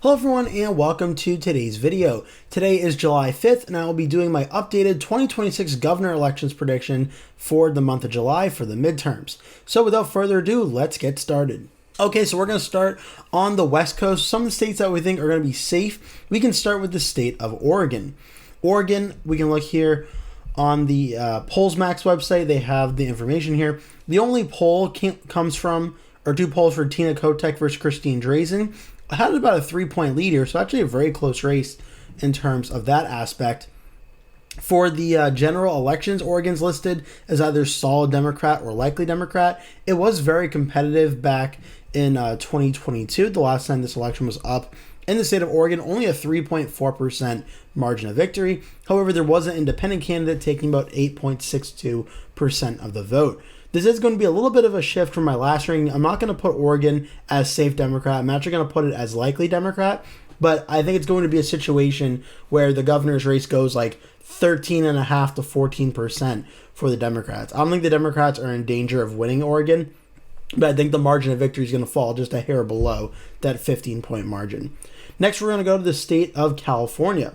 Hello everyone and welcome to today's video. Today is July 5th and I will be doing my updated 2026 governor elections prediction for the month of July for the midterms. So without further ado, let's get started. Okay, so we're going to start on the West Coast. Some of the states that we think are going to be safe. We can start with the state of Oregon. Oregon, we can look here on the PollsMax website. They have the information here. The only poll comes from, or two polls for Tina Kotek versus Christine Drazan. I had about a 3-point lead here, so actually a very close race in terms of that aspect. For the general elections, Oregon's listed as either solid Democrat or likely Democrat. It was very competitive back in 2022. The last time this election was up in the state of Oregon, only a 3.4% margin of victory. However, there was an independent candidate taking about 8.62% of the vote. This is going to be a little bit of a shift from my last ranking. I'm not going to put Oregon as safe Democrat. I'm actually going to put it as likely Democrat. But I think it's going to be a situation where the governor's race goes like 13.5% to 14% for the Democrats. I don't think the Democrats are in danger of winning Oregon, but I think the margin of victory is going to fall just a hair below that 15-point margin. Next, we're going to go to the state of California.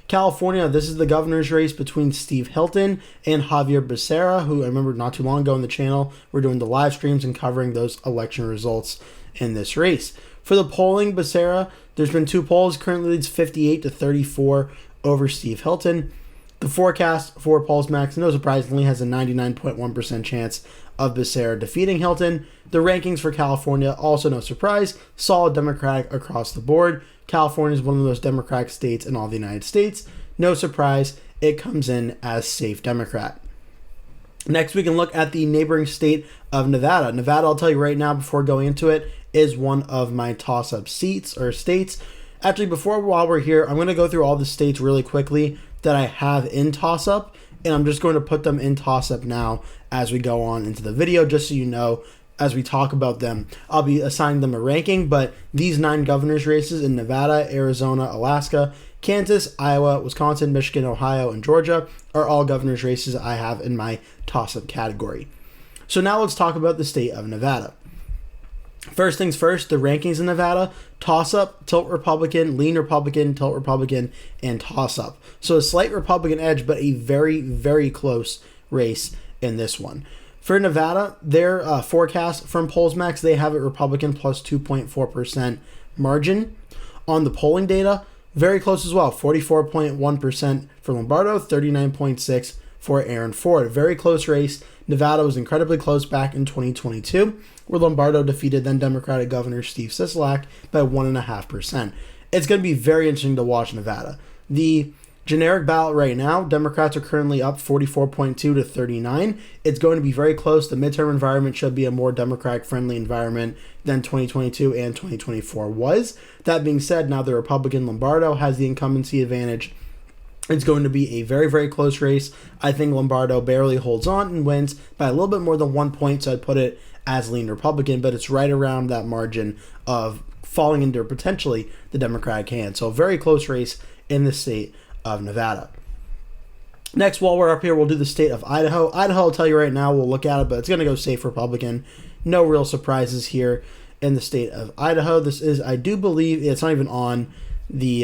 California, this is the governor's race between Steve Hilton and Javier Becerra, who I remember not too long ago on the channel, we're doing the live streams and covering those election results in this race. For the polling, Becerra, there's been two polls, currently leads 58 to 34 over Steve Hilton. The forecast for PollsMax, no surprisingly, has a 99.1% chance of Becerra defeating Hilton. The rankings for California, also no surprise, solid Democratic across the board. California is one of the most Democratic states in all the United States. No surprise, it comes in as safe Democrat. Next, we can look at the neighboring state of Nevada. Nevada, I'll tell you right now before going into it, is one of my toss-up seats or states. Actually, while we're here, I'm going to go through all the states really quickly that I have in toss-up, and I'm just going to put them in toss-up now as we go on into the video, just so you know, as we talk about them, I'll be assigning them a ranking, but these 9 governor's races in Nevada, Arizona, Alaska, Kansas, Iowa, Wisconsin, Michigan, Ohio, and Georgia are all governor's races I have in my toss-up category. So now let's talk about the state of Nevada. First things first, the rankings in Nevada: toss-up, tilt Republican, lean Republican, tilt Republican, and toss-up. So a slight Republican edge, but a very, very close race in this one. For Nevada, their forecast from PollsMax, they have it Republican plus 2.4% margin. On the polling data, very close as well, 44.1% for Lombardo, 39.6% for Aaron Ford. Very close race. Nevada was incredibly close back in 2022, where Lombardo defeated then Democratic Governor Steve Sisolak by 1.5%. It's going to be very interesting to watch Nevada. The generic ballot right now, Democrats are currently up 44.2 to 39. It's going to be very close. The midterm environment should be a more Democratic-friendly environment than 2022 and 2024 was. That being said, now the Republican Lombardo has the incumbency advantage. It's going to be a very, very close race. I think Lombardo barely holds on and wins by a little bit more than 1 point, so I'd put it as lean Republican, but it's right around that margin of falling into potentially the Democratic hand. So a very close race in the state of Nevada. Next, while we're up here, we'll do the state of Idaho. Idaho, I'll tell you right now, we'll look at it, but it's going to go safe Republican. No real surprises here in the state of Idaho. This is, I do believe, it's not even on the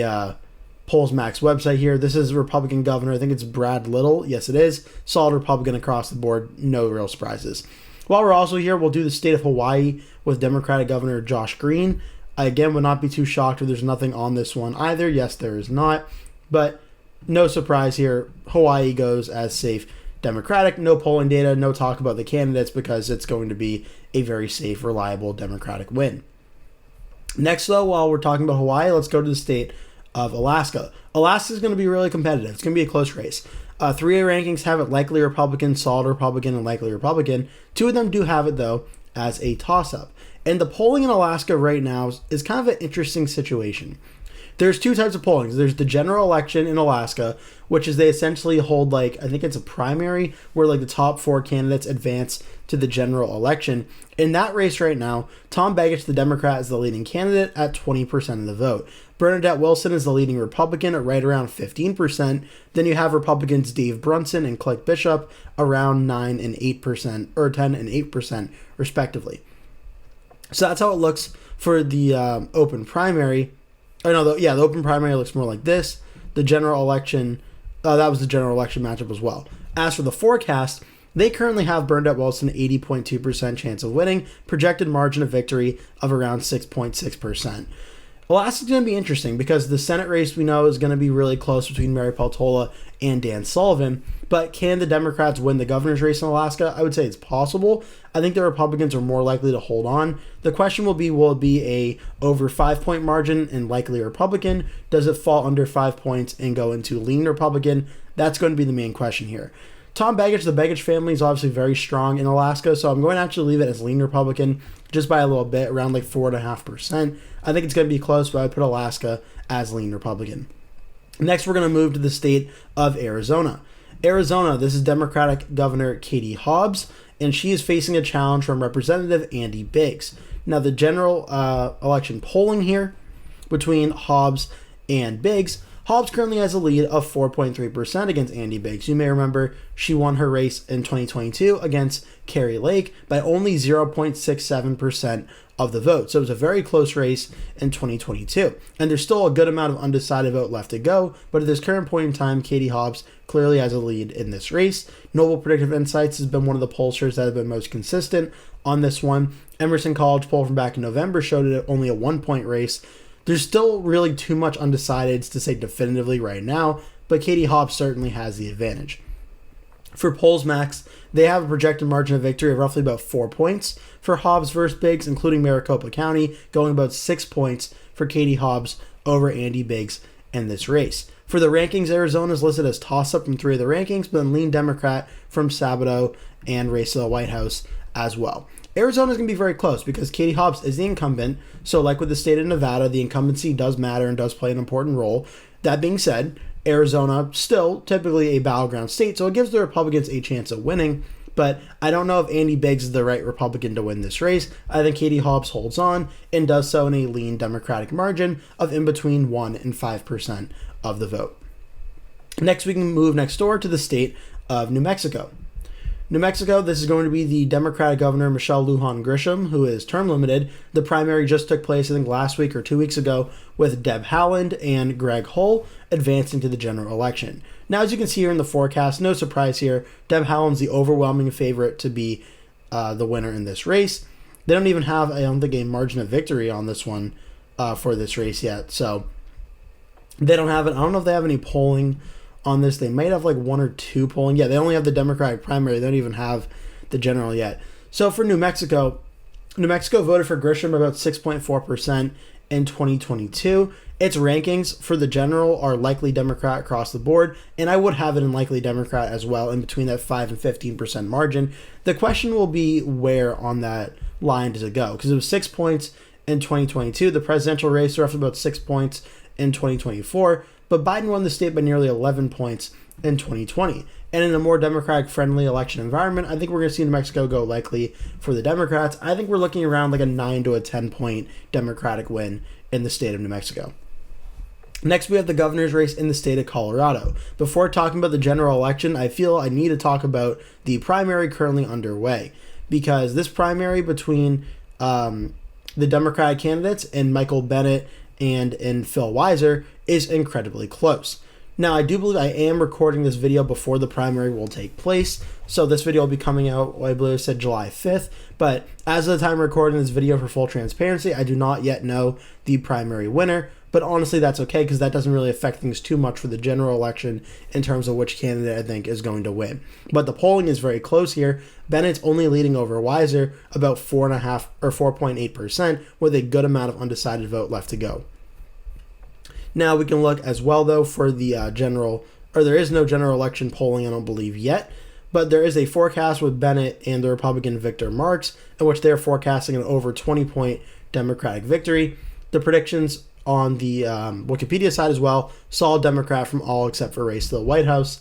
PollsMax website here. This is a Republican governor. I think it's Brad Little. Yes, it is. Solid Republican across the board. No real surprises. While we're also here, we'll do the state of Hawaii with Democratic Governor Josh Green. I, again, would not be too shocked if there's nothing on this one either. Yes, there is not. But no surprise here. Hawaii goes as safe Democratic. No polling data, no talk about the candidates because it's going to be a very safe, reliable Democratic win. Next, though, while we're talking about Hawaii, let's go to the state of Alaska. Alaska is going to be really competitive. It's going to be a close race. 3A rankings have it likely Republican, solid Republican, and likely Republican. 2 of them do have it, though, as a toss-up. And the polling in Alaska right now is kind of an interesting situation. There's 2 types of polling. There's the general election in Alaska, which is they essentially hold, like, I think it's a primary where like the top 4 candidates advance to the general election. In that race right now, Tom Begich, the Democrat, is the leading candidate at 20% of the vote. Bernadette Wilson is the leading Republican at right around 15%. Then you have Republicans Dave Brunson and Clint Bishop around 9 and 8%, or 10 and 8% respectively. So that's how it looks for the open primary. Oh no, the open primary looks more like this. The general election, that was the general election matchup as well. As for the forecast, they currently have Bernadette Wilson 80.2% chance of winning, projected margin of victory of around 6.6%. Alaska's going to be interesting because the Senate race we know is going to be really close between Mary Peltola and Dan Sullivan. But can the Democrats win the governor's race in Alaska? I would say it's possible. I think the Republicans are more likely to hold on. The question will it be a over 5-point margin and likely Republican? Does it fall under 5 points and go into lean Republican? That's going to be the main question here. Tom Begich, the Begich family is obviously very strong in Alaska, so I'm going to actually leave it as lean Republican just by a little bit, around like 4.5%. I think it's going to be close, but I'd put Alaska as lean Republican. Next, we're going to move to the state of Arizona. Arizona, this is Democratic Governor Katie Hobbs, and she is facing a challenge from Representative Andy Biggs. Now, the general election polling here between Hobbs and Biggs, Hobbs currently has a lead of 4.3% against Andy Biggs. You may remember she won her race in 2022 against Kari Lake by only 0.67% of the vote. So it was a very close race in 2022. And there's still a good amount of undecided vote left to go, but at this current point in time, Katie Hobbs clearly has a lead in this race. Noble Predictive Insights has been one of the pollsters that have been most consistent on this one. Emerson College poll from back in November showed it only a 1-point race. There's still really too much undecideds to say definitively right now, but Katie Hobbs certainly has the advantage. For Polls Max, they have a projected margin of victory of roughly about 4 points for Hobbs versus Biggs, including Maricopa County, going about 6 points for Katie Hobbs over Andy Biggs in this race. For the rankings, Arizona is listed as toss-up from 3 of the rankings, but then lean Democrat from Sabato and race to the White House as well. Arizona is going to be very close because Katie Hobbs is the incumbent, so like with the state of Nevada, the incumbency does matter and does play an important role. That being said, Arizona still typically a battleground state, so it gives the Republicans a chance of winning, but I don't know if Andy Biggs is the right Republican to win this race. I think Katie Hobbs holds on and does so in a lean Democratic margin of in between 1 and 5% of the vote. Next, we can move next door to the state of New Mexico. New Mexico, this is going to be the Democratic Governor Michelle Lujan Grisham, who is term limited. The primary just took place, I think, last week or 2 weeks ago, with Deb Haaland and Greg Hull advancing to the general election. Now, as you can see here in the forecast, no surprise here, Deb Haaland's the overwhelming favorite to be the winner in this race. They don't even have, I don't think, a margin of victory on this one for this race yet. So they don't have it. I don't know if they have any polling on this. They might have like 1 or 2 polling. Yeah, they only have the Democratic primary. They don't even have the general yet. So for New Mexico voted for Grisham about 6.4% in 2022. Its rankings for the general are likely Democrat across the board, and I would have it in likely Democrat as well, in between that 5 and 15% margin. The question will be where on that line does it go? Because it was 6 points in 2022. The presidential race roughly about 6 points in 2024. But Biden won the state by nearly 11 points in 2020. And in a more Democratic-friendly election environment, I think we're going to see New Mexico go likely for the Democrats. I think we're looking around like a 9 to a 10-point Democratic win in the state of New Mexico. Next, we have the governor's race in the state of Colorado. Before talking about the general election, I feel I need to talk about the primary currently underway, because this primary between the Democratic candidates and Michael Bennet and Phil Weiser is incredibly close. Now, I do believe I am recording this video before the primary will take place, so this video will be coming out, I believe I said July 5th, but as of the time of recording this video, for full transparency, I do not yet know the primary winner, but honestly that's okay because that doesn't really affect things too much for the general election in terms of which candidate I think is going to win. But the polling is very close here. Bennett's only leading over Weiser about 4.5 or 4.8% with a good amount of undecided vote left to go. Now we can look as well, though, for the there is no general election polling, I don't believe yet, but there is a forecast with Bennett and the Republican Victor Marx, in which they're forecasting an over 20-point Democratic victory. The predictions on the Wikipedia side as well, solid Democrat from all except for race to the White House.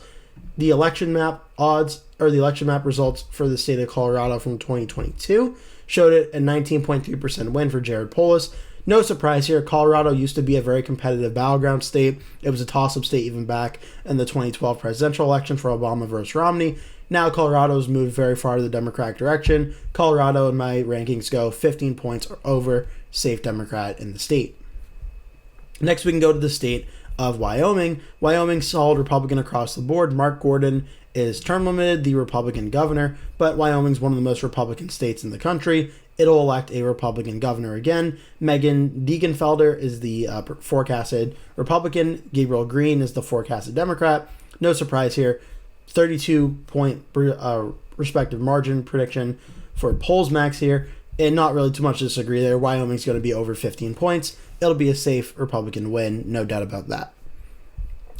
The election map results for the state of Colorado from 2022 showed it a 19.3% win for Jared Polis. No surprise here, Colorado used to be a very competitive battleground state. It was a toss-up state even back in the 2012 presidential election for Obama versus Romney. Now Colorado's moved very far to the Democratic direction. Colorado, in my rankings, go 15 points over safe Democrat in the state. Next, we can go to the state of Wyoming. Wyoming's solid Republican across the board. Mark Gordon is term limited, the Republican governor, but Wyoming's one of the most Republican states in the country. It'll elect a Republican governor again. Megan Degenfelder is the forecasted Republican. Gabriel Green is the forecasted Democrat. No surprise here. 32-point respective margin prediction for polls max here. And not really too much to disagree there. Wyoming's going to be over 15 points. It'll be a safe Republican win, no doubt about that.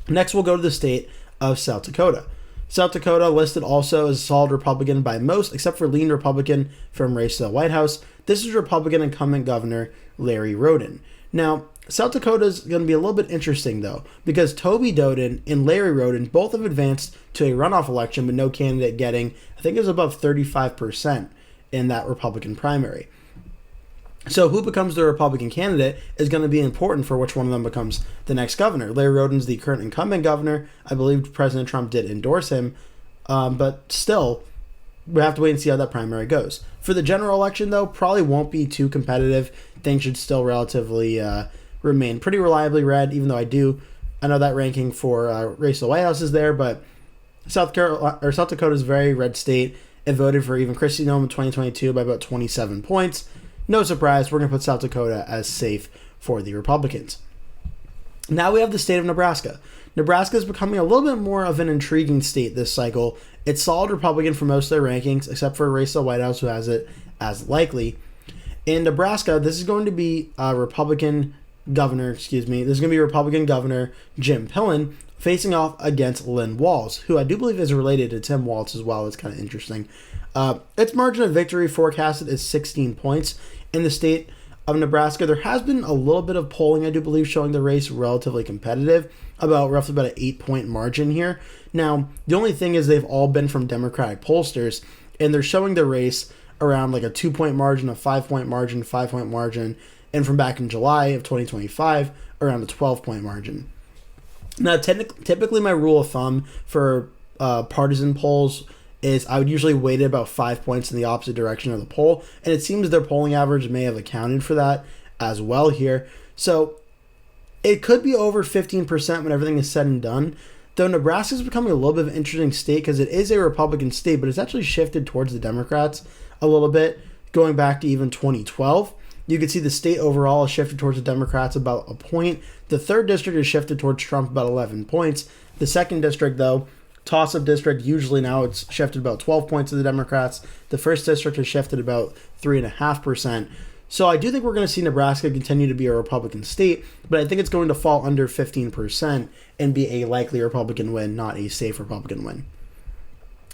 Next, we'll go to the state of South Dakota. South Dakota listed also as a solid Republican by most, except for lean Republican from race to the White House. This is Republican incumbent governor Larry Roden. Now, South Dakota is going to be a little bit interesting, though, because Toby Doden and Larry Roden both have advanced to a runoff election, with no candidate getting, I think it was above 35% in that Republican primary. So who becomes the Republican candidate is going to be important for which one of them becomes the next governor. Larry Roden's the current incumbent governor. I believe President Trump did endorse him, but still, we have to wait and see how that primary goes. For the general election, though, probably won't be too competitive. Things should still relatively remain pretty reliably red, even though I know that ranking for race to the White House is there, but South Dakota is a very red state. It voted for even Kristi Noem in 2022 by about 27 points. No surprise, we're going to put South Dakota as safe for the Republicans. Now we have the state of Nebraska. Nebraska is becoming a little bit more of an intriguing state this cycle. It's solid Republican for most of their rankings, except for a race to the White House who has it as likely. In Nebraska, this is going to be Republican Governor Jim Pillen facing off against Lynn Walz, who I do believe is related to Tim Walz as well. It's kind of interesting. Its margin of victory forecasted is 16 points. In the state of Nebraska, there has been a little bit of polling, I do believe, showing the race relatively competitive, roughly about an 8-point margin here. Now, the only thing is they've all been from Democratic pollsters, and they're showing the race around like a 2-point margin, a 5-point margin, 5-point margin, and from back in July of 2025, around a 12-point margin. Now, typically my rule of thumb for partisan polls is I would usually weight it about 5 points in the opposite direction of the poll, and it seems their polling average may have accounted for that as well here. So it could be over 15% when everything is said and done, though Nebraska is becoming a little bit of an interesting state because it is a Republican state, but it's actually shifted towards the Democrats a little bit, going back to even 2012. You can see the state overall has shifted towards the Democrats about a point. The 3rd district has shifted towards Trump about 11 points. The 2nd district, though, toss-up district, usually now it's shifted about 12 points to the Democrats. The 1st district has shifted about 3.5%. So I do think we're going to see Nebraska continue to be a Republican state, but I think it's going to fall under 15% and be a likely Republican win, not a safe Republican win.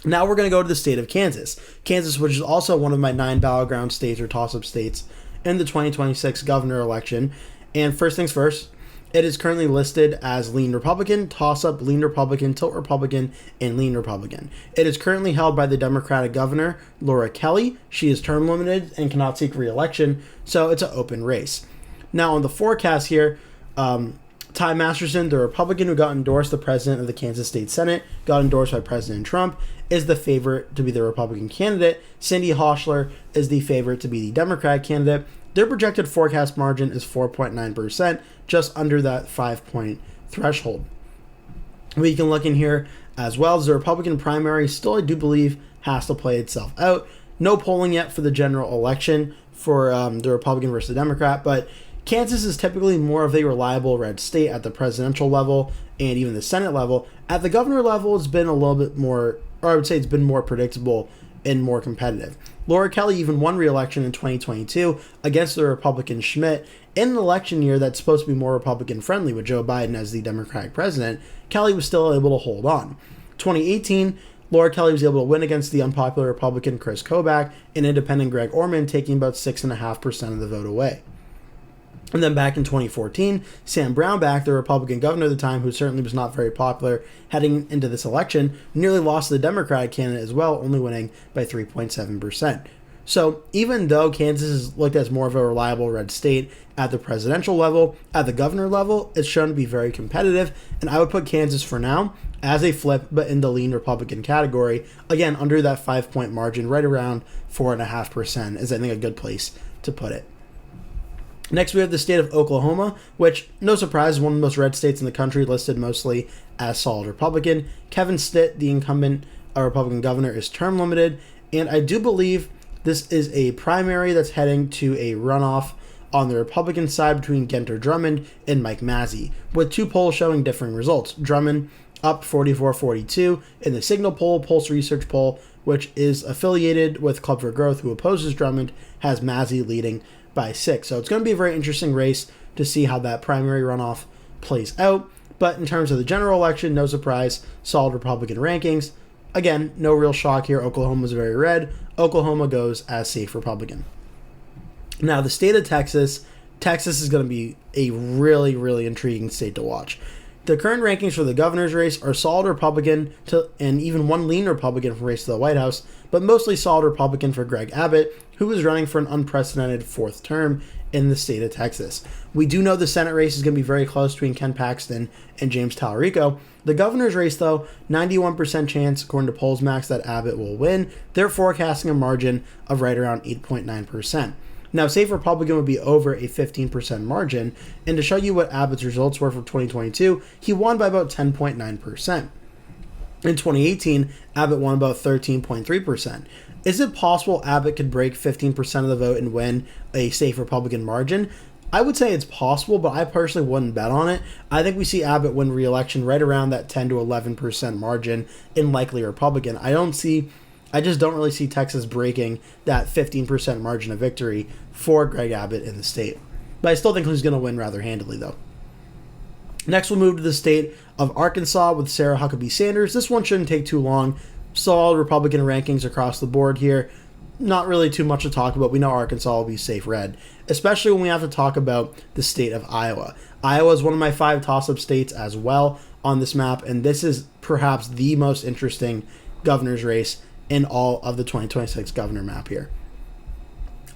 Now we're going to go to the state of Kansas. Kansas, which is also one of my 9 battleground states or toss-up states in the 2026 governor election. And first things first, it is currently listed as lean Republican, toss-up, lean Republican, tilt Republican, and lean Republican. It is currently held by the Democratic governor, Laura Kelly. She is term limited and cannot seek re-election, so it's an open race. Now on the forecast here, Ty Masterson, the Republican who got endorsed the president of the Kansas State Senate, got endorsed by President Trump, is the favorite to be the Republican candidate. Cindy Hochler is the favorite to be the Democratic candidate. Their projected forecast margin is 4.9%, just under that 5-point threshold. We can look in here as well as the Republican primary still, I do believe, has to play itself out. No polling yet for the general election for the Republican versus the Democrat, but Kansas is typically more of a reliable red state at the presidential level and even the Senate level. At the governor level, it's been a little bit more, or I would say it's been more predictable and more competitive. Laura Kelly even won re-election in 2022 against the Republican Schmidt in an election year that's supposed to be more Republican-friendly with Joe Biden as the Democratic president. Kelly was still able to hold on. 2018, Laura Kelly was able to win against the unpopular Republican Chris Kobach and independent Greg Orman, taking about 6.5% of the vote away. And then back in 2014, Sam Brownback, the Republican governor at the time, who certainly was not very popular heading into this election, nearly lost to the Democratic candidate as well, only winning by 3.7%. So even though Kansas is looked at as more of a reliable red state at the presidential level, at the governor level, it's shown to be very competitive. And I would put Kansas for now as a flip, but in the lean Republican category. Again, under that 5-point margin, right around 4.5% is, I think, a good place to put it. Next, we have the state of Oklahoma, which, no surprise, is one of the most red states in the country, listed mostly as solid Republican. Kevin Stitt, the incumbent Republican governor, is term limited, and I do believe this is a primary that's heading to a runoff on the Republican side between Ginter Drummond and Mike Mazzei, with two polls showing differing results. Drummond up 44-42 in the Signal poll, Pulse Research poll, which is affiliated with Club for Growth, who opposes Drummond, has Mazzei leading by 6. So it's going to be a very interesting race to see how that primary runoff plays out. But in terms of the general election, no surprise, solid Republican rankings. Again, no real shock here. Oklahoma's very red. Oklahoma goes as safe Republican. Now, the state of Texas. Texas is going to be a really, really intriguing state to watch. The current rankings for the governor's race are solid Republican and even one lean Republican for race to the White House, but mostly solid Republican for Greg Abbott, who is running for an unprecedented 4th term in the state of Texas. We do know the Senate race is going to be very close between Ken Paxton and James Tallarico. The governor's race, though, 91% chance, according to PollsMax, that Abbott will win. They're forecasting a margin of right around 8.9%. Now, safe Republican would be over a 15% margin, and to show you what Abbott's results were for 2022, he won by about 10.9%. In 2018, Abbott won about 13.3%. Is it possible Abbott could break 15% of the vote and win a safe Republican margin? I would say it's possible, but I personally wouldn't bet on it. I think we see Abbott win re-election right around that 10 to 11% margin in likely Republican. I just don't really see Texas breaking that 15% margin of victory for Greg Abbott in the state. But I still think he's going to win rather handily, though. Next, we'll move to the state of Arkansas with Sarah Huckabee Sanders. This one shouldn't take too long. Solid Republican rankings across the board here. Not really too much to talk about. We know Arkansas will be safe red, especially when we have to talk about the state of Iowa. Iowa is one of my 5 toss-up states as well on this map, and this is perhaps the most interesting governor's race in all of the 2026 governor map here.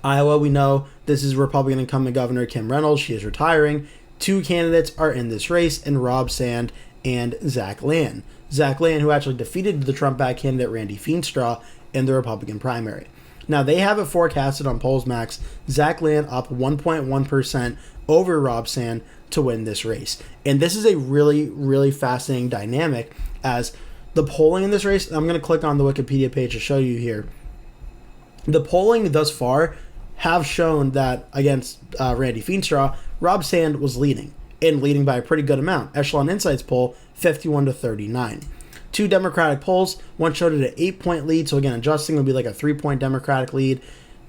Iowa, we know this is Republican incumbent Governor Kim Reynolds. She is retiring. 2 candidates are in this race, and Rob Sand and Zach Land. Zach Land, who actually defeated the Trump-backed candidate Randy Feenstra in the Republican primary. Now, they have it forecasted on PollsMax, Zach Land up 1.1% over Rob Sand to win this race. And this is a really, really fascinating dynamic as the polling in this race, I'm going to click on the Wikipedia page to show you here. The polling thus far have shown that against Randy Feenstra, Rob Sand was leading, and leading by a pretty good amount. Echelon Insights poll, 51-39. 2 Democratic polls, one showed it an 8-point lead, so again, adjusting would be like a 3-point Democratic lead.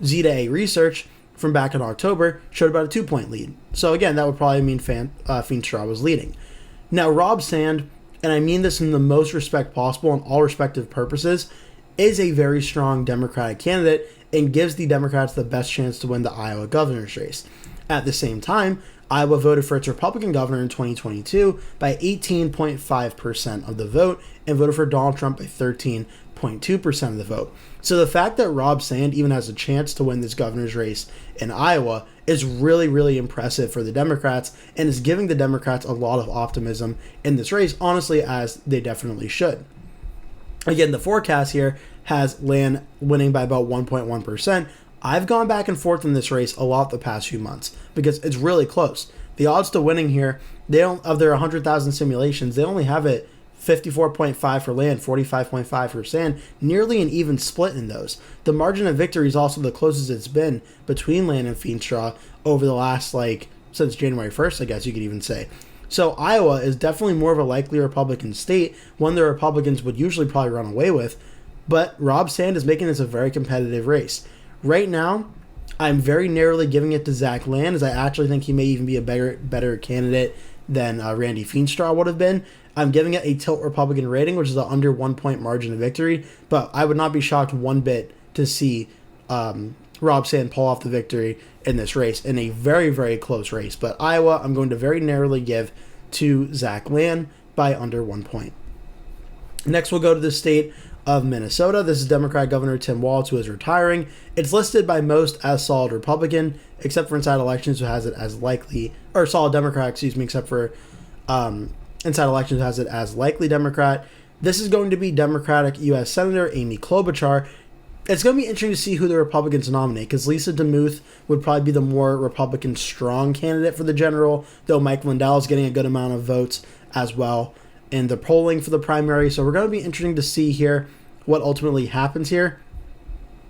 Z-to-A Research from back in October showed about a 2-point lead. So again, that would probably mean Feenstra was leading. Now, Rob Sand, and I mean this in the most respect possible on all respective purposes, is a very strong Democratic candidate and gives the Democrats the best chance to win the Iowa governor's race. At the same time, Iowa voted for its Republican governor in 2022 by 18.5% of the vote and voted for Donald Trump by 13.2% of the vote. So the fact that Rob Sand even has a chance to win this governor's race in Iowa is really, really impressive for the Democrats and is giving the Democrats a lot of optimism in this race, honestly, as they definitely should. Again, the forecast here has Land winning by about 1.1%. I've gone back and forth in this race a lot the past few months because it's really close. The odds to winning here, of their 100,000 simulations, they only have it 54.5 for Land, 45.5 for Sand, nearly an even split in those. The margin of victory is also the closest it's been between Land and Feenstra over the last, since January 1st, I guess you could even say. So Iowa is definitely more of a likely Republican state, one the Republicans would usually probably run away with, but Rob Sand is making this a very competitive race. Right now, I'm very narrowly giving it to Zach Land, as I actually think he may even be a better candidate than Randy Feenstra would have been. I'm giving it a tilt Republican rating, which is an under 1-point margin of victory, but I would not be shocked one bit to see Rob Sand pull off the victory in this race, in a very, very close race. But Iowa, I'm going to very narrowly give to Zach Land by under 1 point. Next, we'll go to the state of Minnesota. This is Democrat Governor Tim Walz, who is retiring. It's listed by most as solid Republican, except for Inside Elections, who has it as likely, or solid Democrat, except for Inside Elections has it as likely Democrat. This is going to be Democratic U.S. Senator Amy Klobuchar. It's going to be interesting to see who the Republicans nominate, because Lisa DeMuth would probably be the more Republican strong candidate for the general, though Mike Lindell is getting a good amount of votes as well in the polling for the primary. So we're going to be interesting to see here what ultimately happens here.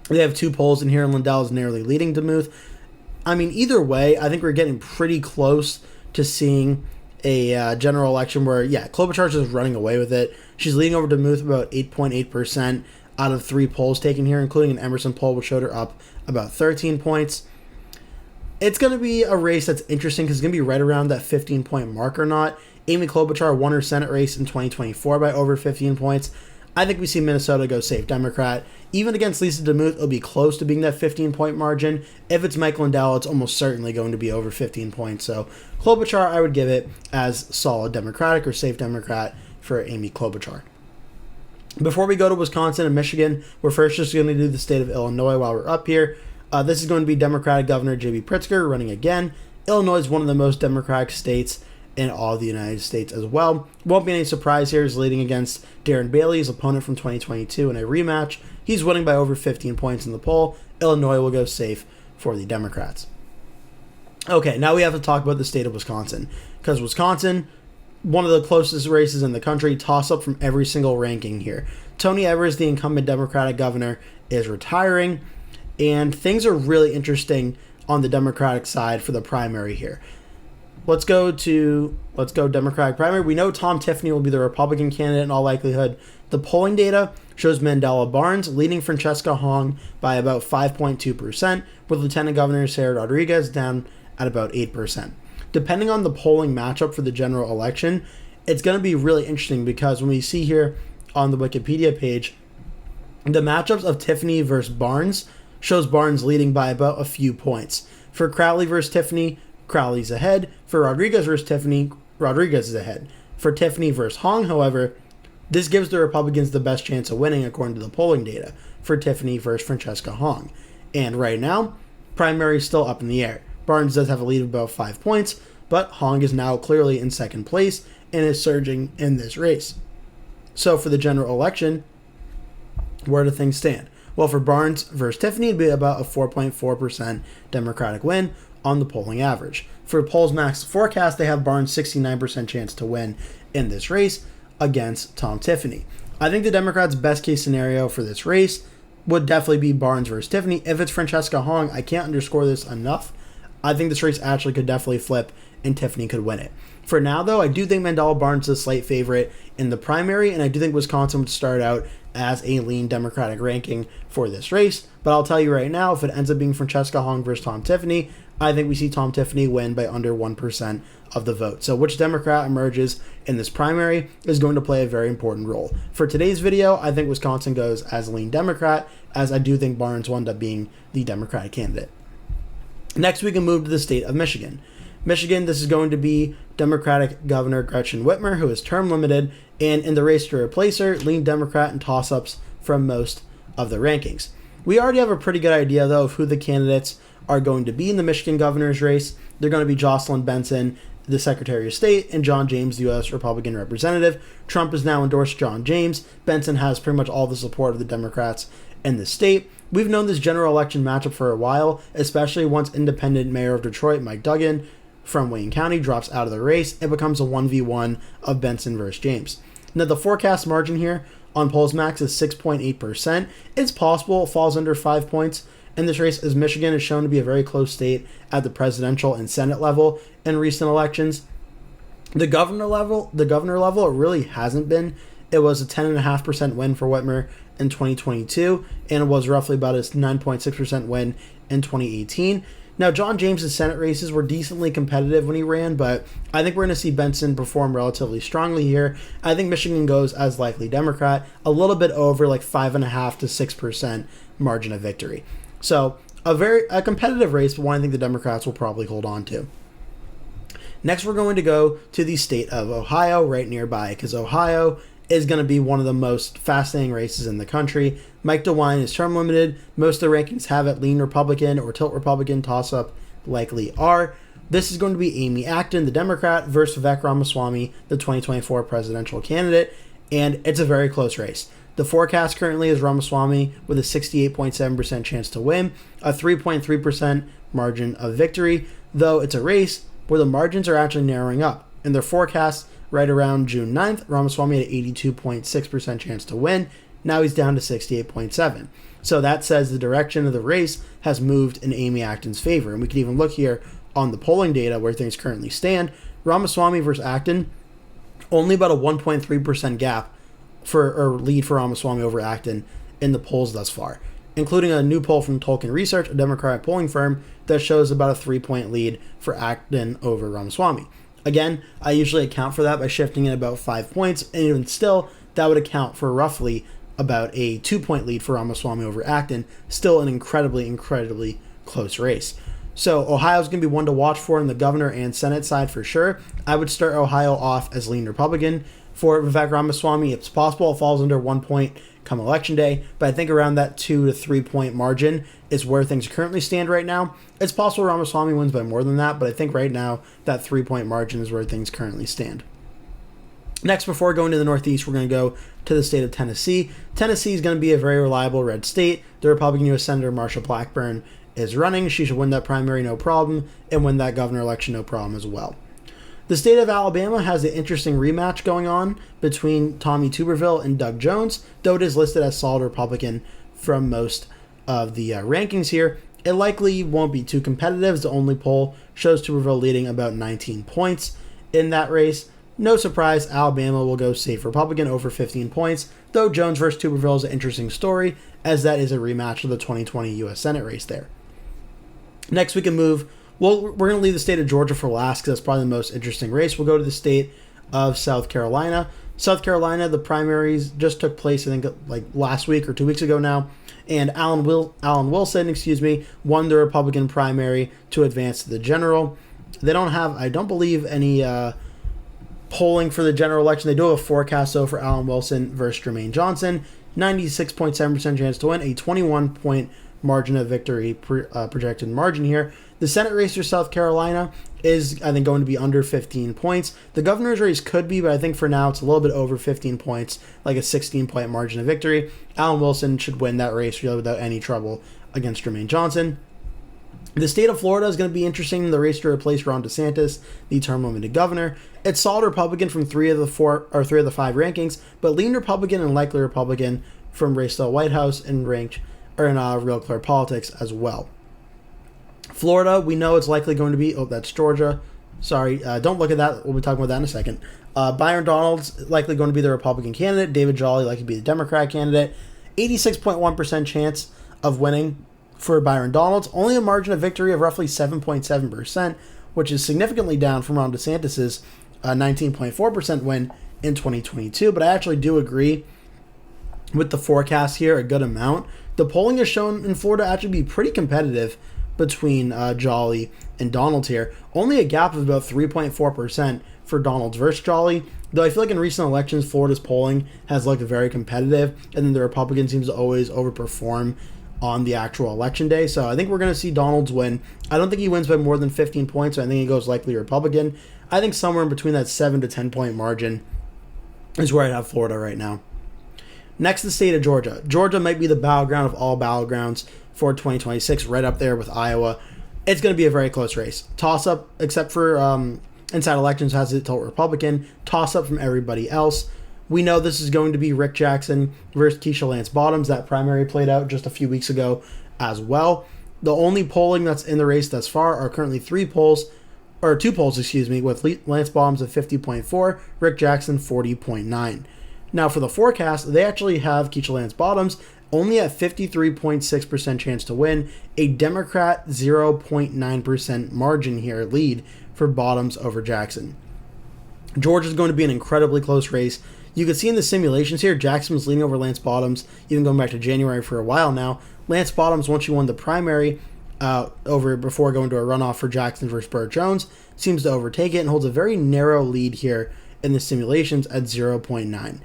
They have 2 polls in here, and Lindell is narrowly leading DeMuth. I mean, either way, I think we're getting pretty close to seeing a general election where, yeah, Klobuchar is just running away with it. She's leading over DeMuth about 8.8%. out of 3 polls taken here, including an Emerson poll, which showed her up about 13 points. It's going to be a race that's interesting because it's going to be right around that 15-point mark or not. Amy Klobuchar won her Senate race in 2024 by over 15 points. I think we see Minnesota go safe Democrat. Even against Lisa DeMuth, it'll be close to being that 15-point margin. If it's Mike Lindell, it's almost certainly going to be over 15 points. So Klobuchar, I would give it as solid Democratic or safe Democrat for Amy Klobuchar. Before we go to Wisconsin and Michigan, we're first just going to do the state of Illinois while we're up here. This is going to be Democratic Governor J.B. Pritzker running again. Illinois is one of the most Democratic states in all of the United States as well. Won't be any surprise here. He's leading against Darren Bailey, his opponent from 2022, in a rematch. He's winning by over 15 points in the poll. Illinois will go safe for the Democrats. Okay, now we have to talk about the state of Wisconsin, because Wisconsin, one of the closest races in the country, toss up from every single ranking here. Tony Evers, the incumbent Democratic governor, is retiring, and things are really interesting on the Democratic side for the primary here. Let's go Democratic primary. We know Tom Tiffany will be the Republican candidate in all likelihood. The polling data shows Mandela Barnes leading Francesca Hong by about 5.2%, with Lieutenant Governor Sarah Rodriguez down at about 8%. Depending on the polling matchup for the general election, it's going to be really interesting, because when we see here on the Wikipedia page, the matchups of Tiffany versus Barnes shows Barnes leading by about a few points. For Crowley versus Tiffany, Crowley's ahead. For Rodriguez versus Tiffany, Rodriguez is ahead. For Tiffany versus Hong, however, this gives the Republicans the best chance of winning according to the polling data for Tiffany versus Francesca Hong. And right now, primary is still up in the air. Barnes does have a lead of about 5 points, but Hong is now clearly in second place and is surging in this race. So for the general election, where do things stand? Well, for Barnes versus Tiffany, it'd be about a 4.4% Democratic win on the polling average. For Polls Max forecast, they have Barnes 69% chance to win in this race against Tom Tiffany. I think the Democrats' best case scenario for this race would definitely be Barnes versus Tiffany. If it's Francesca Hong, I can't underscore this enough. I think this race actually could definitely flip and Tiffany could win it. For now, though, I do think Mandela Barnes is a slight favorite in the primary, and I do think Wisconsin would start out as a lean Democratic ranking for this race. But I'll tell you right now, if it ends up being Francesca Hong versus Tom Tiffany, I think we see Tom Tiffany win by under 1% of the vote. So which Democrat emerges in this primary is going to play a very important role. For today's video, I think Wisconsin goes as a lean Democrat, as I do think Barnes will end up being the Democratic candidate. Next, we can move to the state of Michigan. Michigan, this is going to be Democratic Governor Gretchen Whitmer, who is term limited, and in the race to replace her, lean Democrat and toss-ups from most of the rankings. We already have a pretty good idea, though, of who the candidates are going to be in the Michigan governor's race. They're going to be Jocelyn Benson, the Secretary of State, and John James, the U.S. Republican representative. Trump has now endorsed John James. Benson has pretty much all the support of the Democrats in the state. We've known this general election matchup for a while, especially once independent mayor of Detroit, Mike Duggan, from Wayne County, drops out of the race. It becomes a 1v1 of Benson versus James. Now, the forecast margin here on Polls Max is 6.8%. It's possible it falls under 5 points in this race, as Michigan is shown to be a very close state at the presidential and Senate level in recent elections. The governor level, it really hasn't been. It was a 10.5% win for Whitmer in 2022, and it was roughly about a 9.6% win in 2018. Now, John James's Senate races were decently competitive when he ran, but I think we're going to see Benson perform relatively strongly here. I think Michigan goes as likely Democrat, a little bit over like 5.5 to 6% margin of victory. So a competitive race, but one I think the Democrats will probably hold on to. Next, we're going to go to the state of Ohio, right nearby, because Ohio is going to be one of the most fascinating races in the country. Mike DeWine is term limited. Most of the rankings have it lean Republican or tilt Republican. Toss-up likely are. This is going to be Amy Acton, the Democrat, versus Vivek Ramaswamy, the 2024 presidential candidate, and it's a very close race. The forecast currently is Ramaswamy with a 68.7% chance to win, a 3.3% margin of victory, though it's a race where the margins are actually narrowing up. In their forecast, right around June 9th, Ramaswamy had an 82.6% chance to win. Now he's down to 68.7%. So that says the direction of the race has moved in Amy Acton's favor. And we can even look here on the polling data where things currently stand. Ramaswamy versus Acton, only about a 1.3% gap or lead for Ramaswamy over Acton in the polls thus far, including a new poll from Tolkien Research, a Democratic polling firm, that shows about a 3-point lead for Acton over Ramaswamy. Again, I usually account for that by shifting it about 5 points, and even still, that would account for roughly about a 2-point lead for Ramaswamy over Acton. Still an incredibly close race. So Ohio's going to be one to watch for in the governor and Senate side for sure. I would start Ohio off as lean Republican. For Vivek Ramaswamy, it's possible it falls under 1 point come election day, but I think around that 2 to 3 point margin is where things currently stand right now. It's possible Ramaswamy wins by more than that, but I think right now that 3 point margin is where things currently stand. Next, before going to the Northeast, we're going to go to the state of Tennessee. Tennessee is going to be a very reliable red state. The Republican U.S. Senator Marsha Blackburn is running. She should win that primary no problem and win that governor election no problem as well. The state of Alabama has an interesting rematch going on between Tommy Tuberville and Doug Jones, though it is listed as solid Republican from most of the rankings here. It likely won't be too competitive. The only poll shows Tuberville leading about 19 points in that race. No surprise, Alabama will go safe Republican over 15 points, though Jones versus Tuberville is an interesting story, as that is a rematch of the 2020 U.S. Senate race there. Next, we can move. Well, we're going to leave the state of Georgia for last because that's probably the most interesting race. We'll go to the state of South Carolina. South Carolina, the primaries just took place, I think, like last week or 2 weeks ago now. And Alan Wilson, won the Republican primary to advance to the general. They don't have, I don't believe, any polling for the general election. They do have a forecast, though, for Alan Wilson versus Jermaine Johnson. 96.7% chance to win, a 21-point margin of victory, projected margin here. The Senate race for South Carolina is, I think, going to be under 15 points. The governor's race could be, but I think for now it's a little bit over 15 points, like a 16-point margin of victory. Alan Wilson should win that race really without any trouble against Jermaine Johnson. The state of Florida is going to be interesting in the race to replace Ron DeSantis, the term-limited governor. It's solid Republican from three of the five rankings, but lean Republican and likely Republican from race to the White House and ranked or in Real Clear Politics as well. Florida, we know it's likely going to be, that's Georgia. Sorry, don't look at that. We'll be talking about that in a second. Byron Donalds likely going to be the Republican candidate. David Jolly likely to be the Democrat candidate. 86.1% chance of winning for Byron Donalds. Only a margin of victory of roughly 7.7%, which is significantly down from Ron DeSantis' 19.4% win in 2022. But I actually do agree with the forecast here a good amount. The polling has shown in Florida actually be pretty competitive between Jolly and Donalds here. Only a gap of about 3.4% for Donalds versus Jolly, though I feel like in recent elections, Florida's polling has looked very competitive, and then the Republican seems to always overperform on the actual election day. So I think we're going to see Donalds win. I don't think he wins by more than 15 points, so I think he goes likely Republican. I think somewhere in between that 7 to 10 point margin is where I'd have Florida right now. Next, the state of Georgia. Georgia might be the battleground of all battlegrounds for 2026, right up there with Iowa. It's going to be a very close race. Toss-up, except for inside elections, has it tilt Republican. Toss-up from everybody else. We know this is going to be Rick Jackson versus Keisha Lance Bottoms. That primary played out just a few weeks ago as well. The only polling that's in the race thus far are currently two polls, with Lance Bottoms at 50.4, Rick Jackson 40.9. Now for the forecast, they actually have Keisha Lance Bottoms only at 53.6% chance to win, a Democrat 0.9% margin here lead for Bottoms over Jackson. Georgia's going to be an incredibly close race. You can see in the simulations here, Jackson was leading over Lance Bottoms, even going back to January for a while now. Lance Bottoms, once you won the primary over before going to a runoff for Jackson versus Burt Jones, seems to overtake it and holds a very narrow lead here in the simulations at 0.9.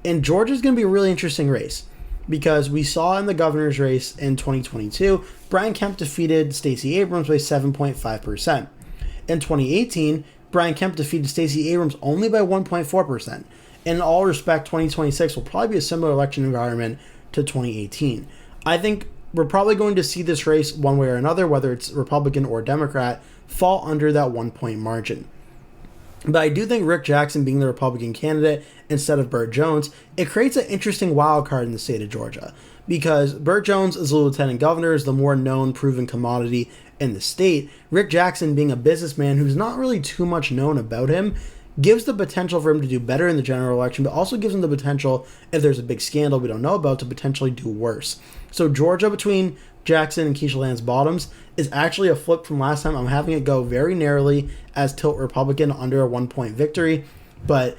And Georgia's going to be a really interesting race because we saw in the governor's race in 2022, Brian Kemp defeated Stacey Abrams by 7.5%. In 2018, Brian Kemp defeated Stacey Abrams only by 1.4%. in all respect, 2026 will probably be a similar election environment to 2018. I think we're probably going to see this race one way or another, whether it's Republican or Democrat, fall under that 1-point margin. But I do think Rick Jackson being the Republican candidate instead of Burt Jones, it creates an interesting wild card in the state of Georgia, because Burt Jones is the lieutenant governor, is the more known, proven commodity in the state. Rick Jackson, being a businessman who's not really too much known about him, gives the potential for him to do better in the general election, but also gives him the potential, if there's a big scandal we don't know about, to potentially do worse. So Georgia between Jackson and Keisha Lance Bottoms is actually a flip from last time. I'm having it go very narrowly as tilt Republican under a 1-point victory, but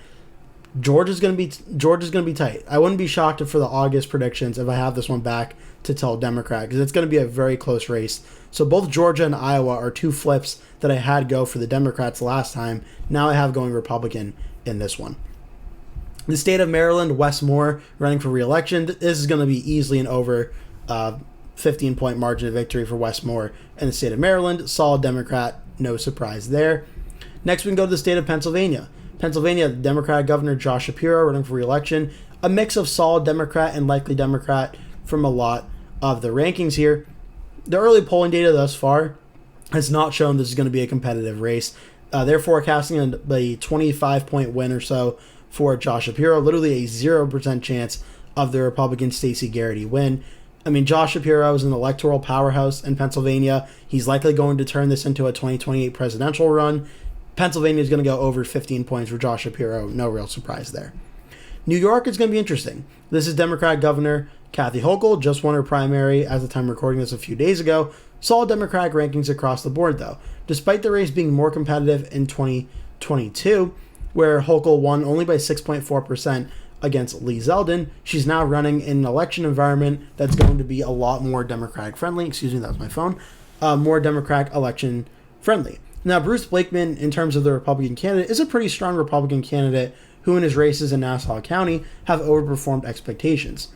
Georgia's going to be tight. I wouldn't be shocked for the August predictions if I have this one back to tilt Democrat, because it's going to be a very close race. So both Georgia and Iowa are two flips that I had go for the Democrats last time. Now I have going Republican in this one. The state of Maryland, Wes Moore running for re-election. This is going to be easily an over 15-point margin of victory for Wes Moore in the state of Maryland. Solid Democrat, no surprise there. Next, we can go to the state of Pennsylvania. Pennsylvania, Democratic Governor Josh Shapiro running for re-election. A mix of solid Democrat and likely Democrat from a lot of the rankings here. The early polling data thus far has not shown this is going to be a competitive race. They're forecasting a 25-point win or so for Josh Shapiro, literally a 0% chance of the Republican Stacey Garrity win. I mean, Josh Shapiro is an electoral powerhouse in Pennsylvania. He's likely going to turn this into a 2028 presidential run. Pennsylvania is going to go over 15 points for Josh Shapiro. No real surprise there. New York is going to be interesting. This is Democratic Governor Kathy Hochul, just won her primary as the time recording this a few days ago. Solid Democratic rankings across the board, though. Despite the race being more competitive in 2022, where Hochul won only by 6.4% against Lee Zeldin, she's now running in an election environment that's going to be a lot more Democratic friendly. Excuse me, that was my phone. More Democratic election friendly. Now, Bruce Blakeman, in terms of the Republican candidate, is a pretty strong Republican candidate who in his races in Nassau County have overperformed expectations.